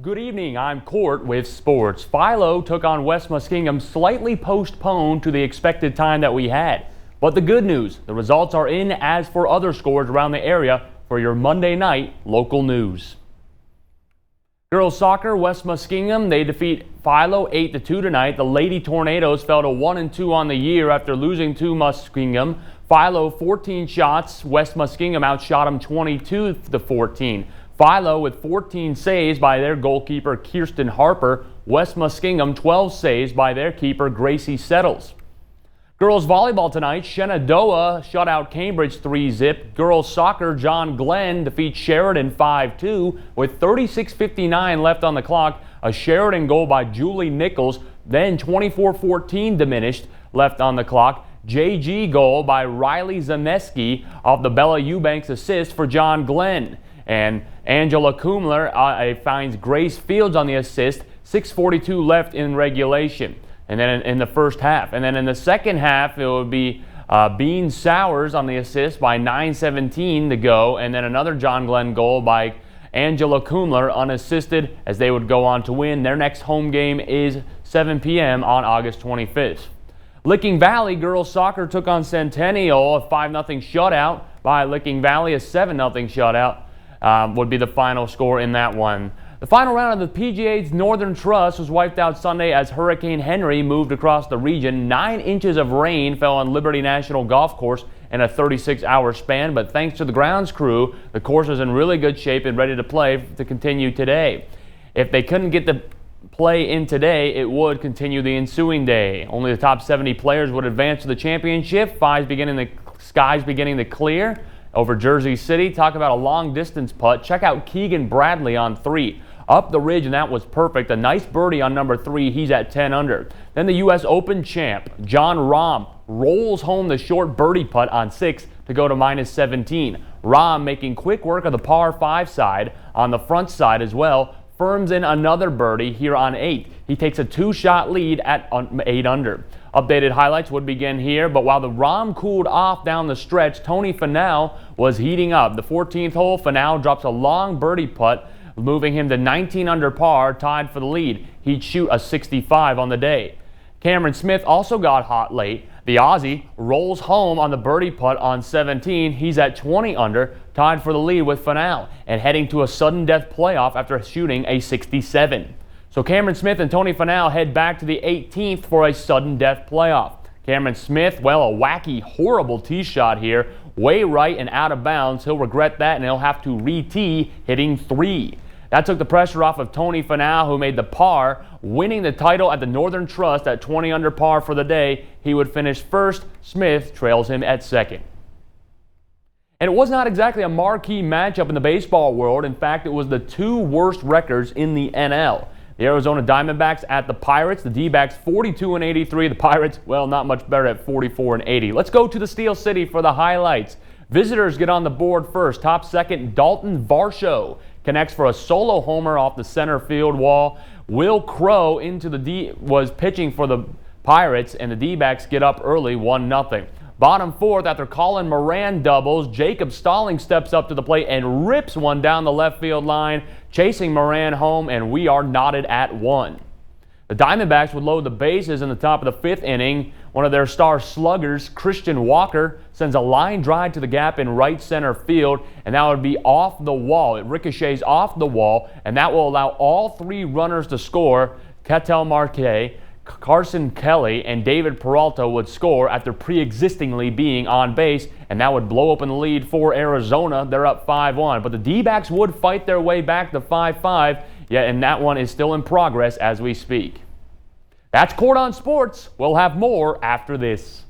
Good evening, I'm Court with sports. Philo took on West Muskingum, slightly postponed to the expected time that we had. But the good news, the results are in as for other scores around the area for your Monday night local news. Girls soccer, West Muskingum, they defeat Philo 8-2 tonight. The Lady Tornadoes fell to 1-2 on the year after losing to Muskingum. Philo 14 shots, West Muskingum outshot them 22-14. Philo with 14 saves by their goalkeeper Kirsten Harper. West Muskingum 12 saves by their keeper Gracie Settles. Girls volleyball tonight, Shenandoah shut out Cambridge 3-0. Girls soccer, John Glenn defeats Sheridan 5-2 with 36:59 left on the clock. A Sheridan goal by Julie Nichols, then 24:14 diminished left on the clock. JG goal by Riley Zaneski off the Bella Eubanks assist for John Glenn. And Angela Kumler finds Grace Fields on the assist, 6:42 left in regulation. And then in the first half. And then in the second half, it would be Bean Sowers on the assist by 9:17 to go. And then another John Glenn goal by Angela Kumler unassisted as they would go on to win. Their next home game is 7 p.m. on August 25th. Licking Valley girls soccer took on Centennial, a 5-0 shutout by Licking Valley. A 7-0 shutout would be the final score in that one. The final round of the PGA's Northern Trust was wiped out Sunday as Hurricane Henry moved across the region. 9 inches of rain fell on Liberty National Golf Course in a 36-hour span, but thanks to the grounds crew, the course is in really good shape and ready to play to continue today. If they couldn't get the play in today, it would continue the ensuing day. Only the top 70 players would advance to the championship. Skies beginning to clear over Jersey City. Talk about a long distance putt. Check out Keegan Bradley on 3. Up the ridge, and that was perfect. A nice birdie on number 3. He's at 10 under. Then the U.S. Open champ, John Rahm, rolls home the short birdie putt on 6 to go to -17. Rahm making quick work of the par 5 side. On the front side as well, firms in another birdie here on 8. He takes a 2-shot lead at 8 under. Updated highlights would begin here, but while the Rahm cooled off down the stretch, Tony Finau was heating up. The 14th hole, Finau drops a long birdie putt, moving him to 19 under par, tied for the lead. He'd shoot a 65 on the day. Cameron Smith also got hot late. The Aussie rolls home on the birdie putt on 17. He's at 20 under, tied for the lead with Finau, and heading to a sudden death playoff after shooting a 67. So Cameron Smith and Tony Finau head back to the 18th for a sudden death playoff. Cameron Smith, well, a wacky, horrible tee shot here, way right and out of bounds. He'll regret that, and he'll have to re-tee, hitting 3. That took the pressure off of Tony Finau, who made the par, winning the title at the Northern Trust at 20 under par for the day. He would finish first. Smith trails him at second. And it was not exactly a marquee matchup in the baseball world. In fact, it was the 2 worst records in the NL. The Arizona Diamondbacks at the Pirates. The D-backs 42-83. The Pirates, well, not much better at 44-80. Let's go to the Steel City for the highlights. Visitors get on the board first. Top second, Dalton Varsho connects for a solo homer off the center field wall. Will Crow was pitching for the Pirates, and the D-backs get up early 1-0. Bottom 4th, after Colin Moran doubles, Jacob Stalling steps up to the plate and rips one down the left field line, chasing Moran home, and we are knotted at 1. The Diamondbacks would load the bases in the top of the 5th inning. One of their star sluggers, Christian Walker, sends a line drive to the gap in right center field, and that would be off the wall. It ricochets off the wall, and that will allow all 3 runners to score. Ketel Marte, Carson Kelly, and David Peralta would score after pre-existingly being on base, and that would blow open the lead for Arizona. They're up 5-1, but the D-backs would fight their way back to 5-5, and that one is still in progress as we speak. That's Court on Sports. We'll have more after this.